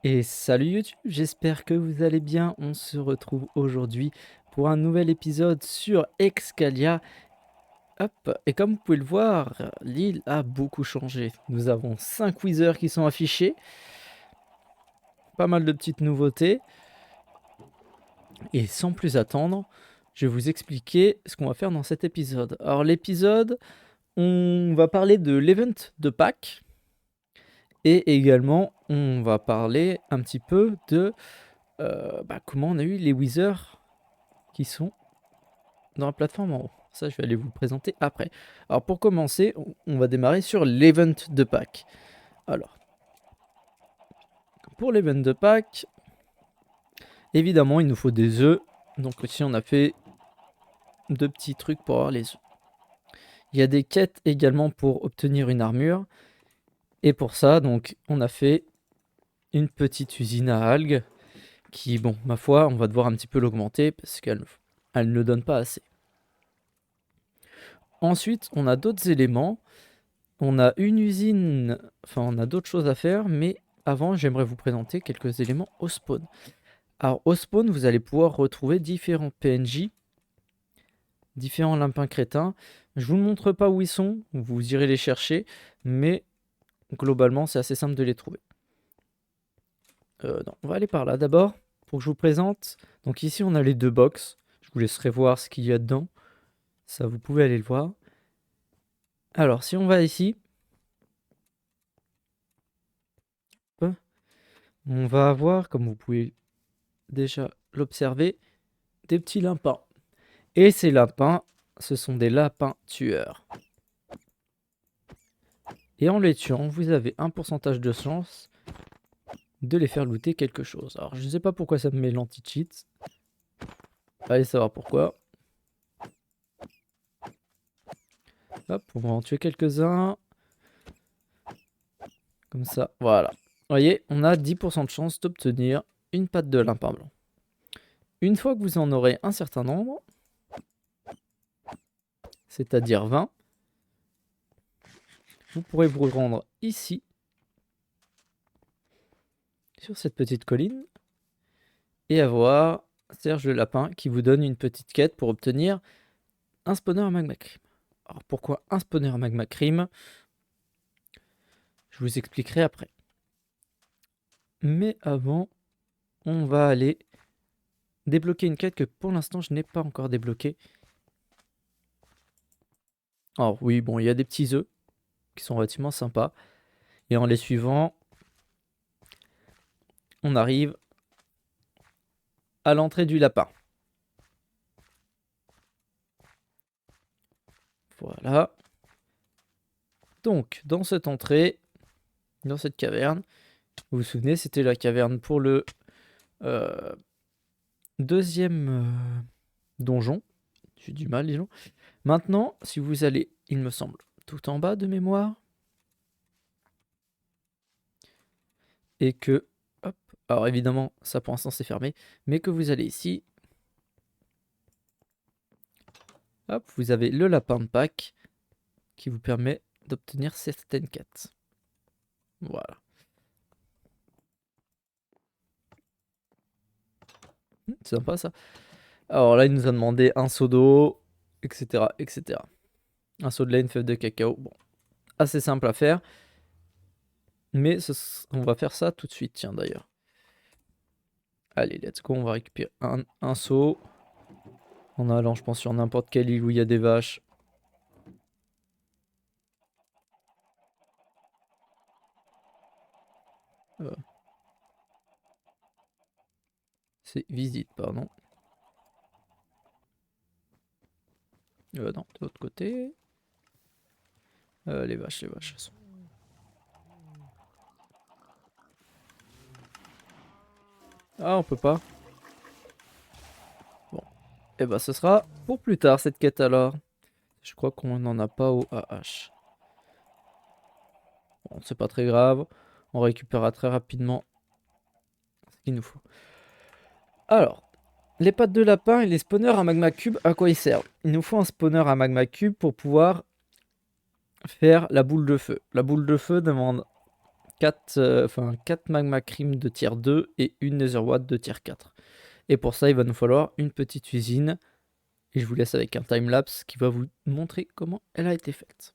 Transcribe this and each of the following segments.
Et salut YouTube, j'espère que vous allez bien. On se retrouve aujourd'hui pour un nouvel épisode sur Excalia. Hop, et comme vous pouvez le voir, l'île a beaucoup changé. Nous avons 5 wizards qui sont affichés, pas mal de petites nouveautés. Et sans plus attendre, je vais vous expliquer ce qu'on va faire dans cet épisode. Alors l'épisode, on va parler de l'event de Pâques. Et également, on va parler un petit peu de comment on a eu les wizards qui sont dans la plateforme en haut. Ça, je vais aller vous le présenter après. Alors, pour commencer, on va démarrer sur l'event de Pâques. Alors, pour l'event de Pâques, évidemment, il nous faut des œufs. Donc, ici, on a fait 2 petits trucs pour avoir les œufs. Il y a des quêtes également pour obtenir une armure. Et pour ça, donc, on a fait une petite usine à algues qui, bon, ma foi, on va devoir un petit peu l'augmenter parce qu'elle ne donne pas assez. Ensuite, on a d'autres éléments. On a une usine, enfin on a d'autres choses à faire, mais avant j'aimerais vous présenter quelques éléments au spawn. Alors au spawn, vous allez pouvoir retrouver différents PNJ, différents lapins crétins. Je vous montre pas où ils sont, vous irez les chercher, mais globalement c'est assez simple de les trouver. Non, on va aller par là d'abord, pour que je vous présente. Donc ici on a les 2 box, je vous laisserai voir ce qu'il y a dedans, ça vous pouvez aller le voir. Alors si on va ici, on va avoir, comme vous pouvez déjà l'observer, des petits lapins. Et ces lapins, ce sont des lapins tueurs. Et en les tuant, vous avez un pourcentage de chance de les faire looter quelque chose. Alors, je ne sais pas pourquoi ça me met l'anti-cheat. Allez savoir pourquoi. Hop, on va en tuer quelques-uns. Comme ça, voilà. Vous voyez, on a 10% de chance d'obtenir une patte de lapin blanc. Une fois que vous en aurez un certain nombre, c'est-à-dire 20, vous pourrez vous rendre ici, sur cette petite colline, et avoir Serge le Lapin qui vous donne une petite quête pour obtenir un spawner à magma cream. Alors pourquoi un spawner à magma cream? Je vous expliquerai après. Mais avant, on va aller débloquer une quête que pour l'instant je n'ai pas encore débloquée. Alors oui, bon, il y a des petits œufs qui sont relativement sympas. Et en les suivant, on arrive à l'entrée du lapin. Voilà. Donc, dans cette entrée, dans cette caverne, vous vous souvenez, c'était la caverne pour le deuxième donjon. J'ai du mal, disons. Maintenant, si vous allez, il me semble, tout en bas de mémoire, et que, hop, alors évidemment, ça pour l'instant c'est fermé, mais que vous allez ici, hop, vous avez le lapin de Pâques qui vous permet d'obtenir certaines quêtes. Voilà. C'est sympa ça. Alors là, il nous a demandé un seau d'eau, etc., etc. Un seau de lait, une fève de cacao. Bon, assez simple à faire. Mais on va faire ça tout de suite, tiens d'ailleurs. Allez, let's go, on va récupérer un seau. En allant, je pense, sur n'importe quelle île où il y a des vaches. Euh, c'est visite, pardon. Non, de l'autre côté. Les vaches, les vaches. Ah, on peut pas. Bon. Et bah, ce sera pour plus tard, cette quête alors. Je crois qu'on n'en a pas au AH. Bon, c'est pas très grave. On récupérera très rapidement ce qu'il nous faut. Alors, les pattes de lapin et les spawners à magma cube, à quoi ils servent? Il nous faut un spawner à magma cube pour pouvoir faire la boule de feu. La boule de feu demande 4 magma cream de tier 2 et une netherwatt de tier 4. Et pour ça, il va nous falloir une petite usine. Et je vous laisse avec un timelapse qui va vous montrer comment elle a été faite.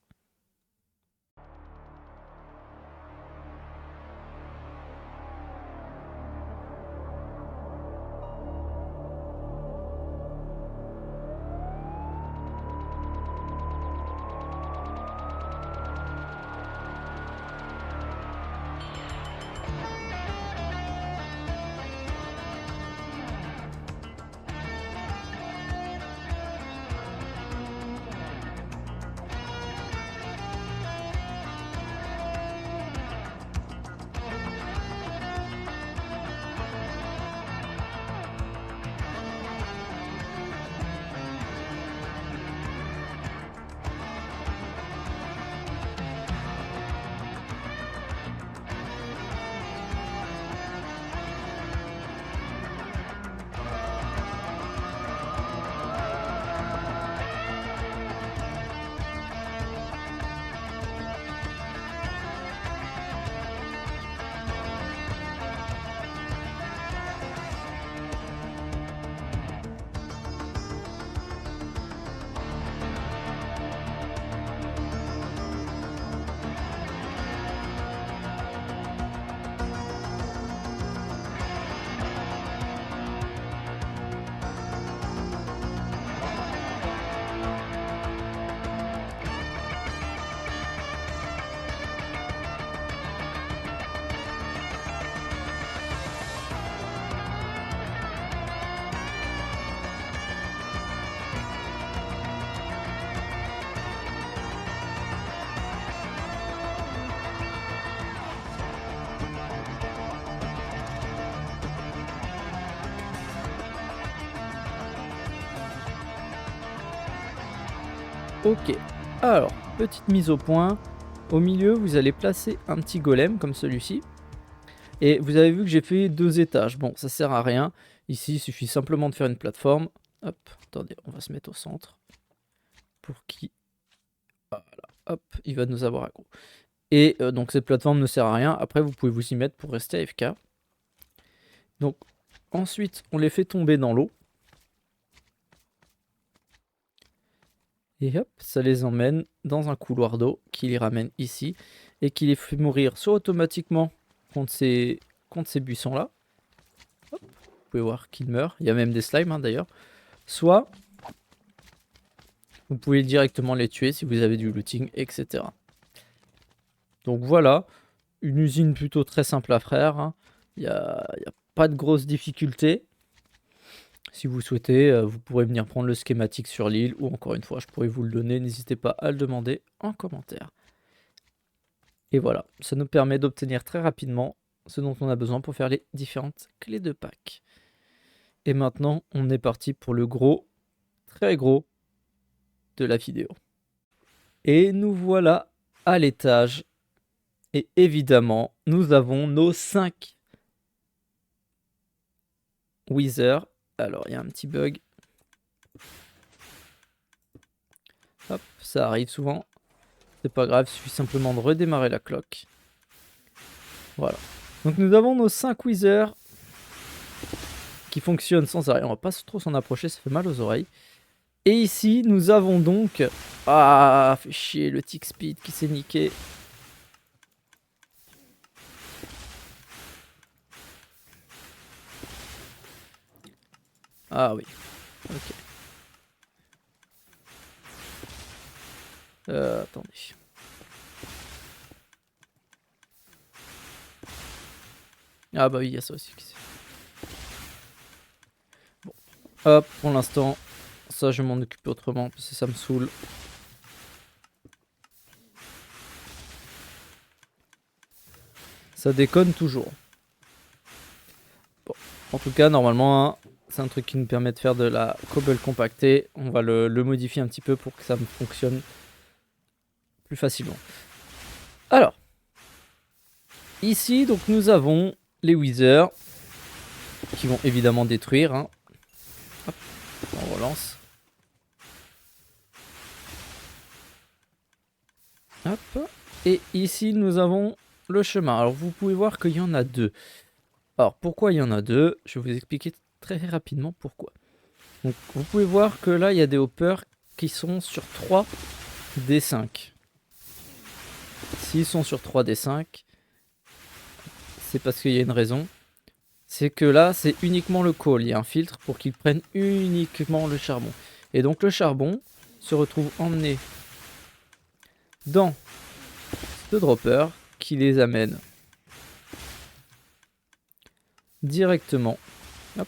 Ok, alors, petite mise au point. Au milieu, vous allez placer un petit golem comme celui-ci. Et vous avez vu que j'ai fait 2 étages. Bon, ça sert à rien. Ici, il suffit simplement de faire une plateforme. Hop, attendez, on va se mettre au centre. Pour qui... Voilà, hop, il va nous avoir aggro. Et donc cette plateforme ne sert à rien. Après, vous pouvez vous y mettre pour rester AFK. Donc, ensuite, on les fait tomber dans l'eau. Et hop, ça les emmène dans un couloir d'eau qui les ramène ici. Et qui les fait mourir soit automatiquement contre ces buissons-là. Vous pouvez voir qu'ils meurent. Il y a même des slimes hein, d'ailleurs. Soit, vous pouvez directement les tuer si vous avez du looting, etc. Donc voilà, une usine plutôt très simple à faire. Hein. Il n'y a pas de grosses difficultés. Si vous souhaitez, vous pourrez venir prendre le schématique sur l'île ou encore une fois, je pourrais vous le donner. N'hésitez pas à le demander en commentaire. Et voilà, ça nous permet d'obtenir très rapidement ce dont on a besoin pour faire les différentes clés de pack. Et maintenant, on est parti pour le gros, très gros de la vidéo. Et nous voilà à l'étage. Et évidemment, nous avons nos 5 Wither. Alors, il y a un petit bug. Hop, ça arrive souvent. C'est pas grave, il suffit simplement de redémarrer la cloque. Voilà. Donc nous avons nos 5 Wither qui fonctionnent sans arrêt. On va pas trop s'en approcher, ça fait mal aux oreilles. Et ici, nous avons donc... Ah, fait chier, le tick speed qui s'est niqué. Ah oui, ok. Attendez. Ah bah oui, il y a ça aussi. Bon. Hop, pour l'instant, ça je vais m'en occuper autrement parce que ça me saoule. Ça déconne toujours. Bon, en tout cas, normalement, hein, c'est un truc qui nous permet de faire de la cobble compactée. On va le modifier un petit peu pour que ça fonctionne plus facilement. Alors, ici, donc nous avons les Wither qui vont évidemment détruire. Hein. Hop, on relance. Hop. Et ici, nous avons le chemin. Alors vous pouvez voir qu'il y en a deux. Alors pourquoi il y en a deux? Je vais vous expliquer très rapidement pourquoi. Donc vous pouvez voir que là il y a des hoppers qui sont sur 3 D5. S'ils sont sur 3 D5, c'est parce qu'il y a une raison. C'est que là c'est uniquement le call. Il y a un filtre pour qu'ils prennent uniquement le charbon. Et donc le charbon se retrouve emmené dans ce dropper qui les amène directement, hop,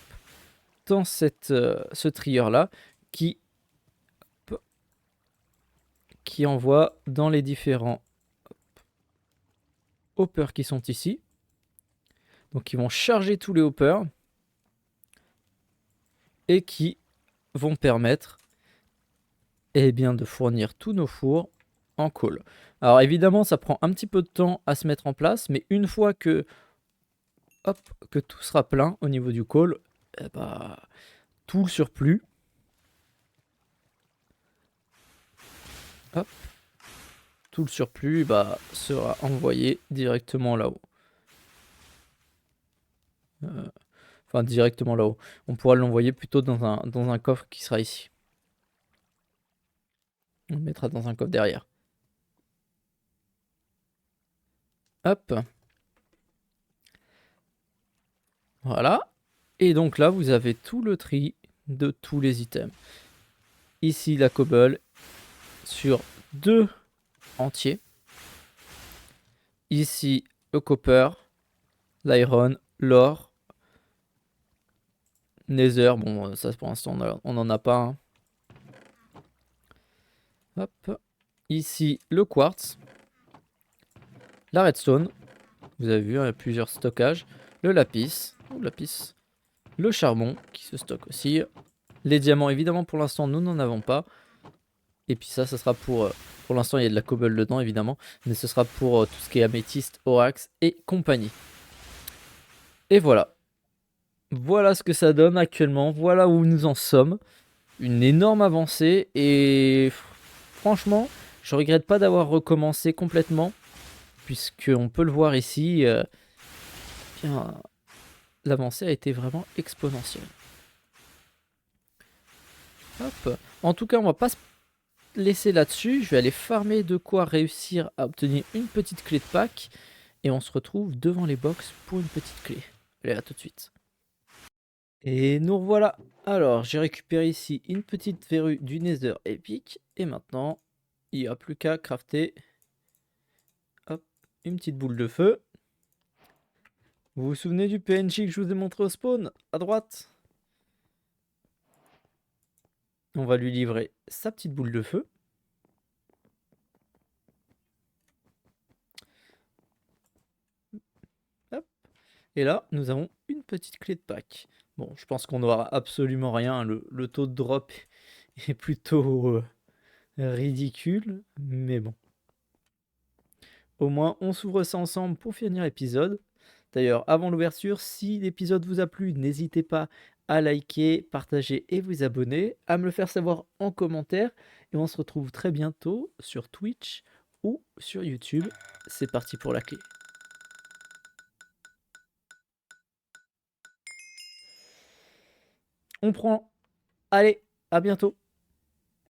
dans ce trieur là qui envoie dans les différents hoppers qui sont ici. Donc ils vont charger tous les hoppers et qui vont permettre de fournir tous nos fours en call. Alors évidemment ça prend un petit peu de temps à se mettre en place, mais une fois que tout sera plein au niveau du call, tout le surplus sera envoyé directement là-haut. Enfin directement là-haut. On pourra l'envoyer plutôt dans un coffre qui sera ici. On le mettra dans un coffre derrière. Hop. Voilà. Et donc là, vous avez tout le tri de tous les items. Ici, la cobble sur 2 entiers. Ici, le copper, l'iron, l'or, nether. Bon, ça pour l'instant, on n'en a pas. Hein. Hop. Ici, le quartz, la redstone. Vous avez vu, hein, il y a plusieurs stockages. Le lapis, le charbon qui se stocke aussi. Les diamants, évidemment, pour l'instant, nous n'en avons pas. Et puis ça sera pour l'instant, il y a de la cobble dedans, évidemment. Mais ce sera pour tout ce qui est améthyste, orax et compagnie. Et voilà. Voilà ce que ça donne actuellement. Voilà où nous en sommes. Une énorme avancée. Et franchement, je regrette pas d'avoir recommencé complètement. Puisqu'on peut le voir ici. L'avancée a été vraiment exponentielle. Hop. En tout cas, on va pas se laisser là-dessus. Je vais aller farmer de quoi réussir à obtenir une petite clé de pack. Et on se retrouve devant les box pour une petite clé. Allez, à tout de suite. Et nous revoilà. Alors, j'ai récupéré ici une petite verrue du Nether épique. Et maintenant, il n'y a plus qu'à crafter une petite boule de feu. Vous vous souvenez du PNJ que je vous ai montré au spawn, à droite? On va lui livrer sa petite boule de feu. Hop. Et là, nous avons une petite clé de pack. Bon, je pense qu'on n'aura absolument rien. Le taux de drop est plutôt ridicule, mais bon. Au moins, on s'ouvre ça ensemble pour finir l'épisode. D'ailleurs, avant l'ouverture, si l'épisode vous a plu, n'hésitez pas à liker, partager et vous abonner, à me le faire savoir en commentaire. Et on se retrouve très bientôt sur Twitch ou sur YouTube. C'est parti pour la clé. On prend. Allez, à bientôt.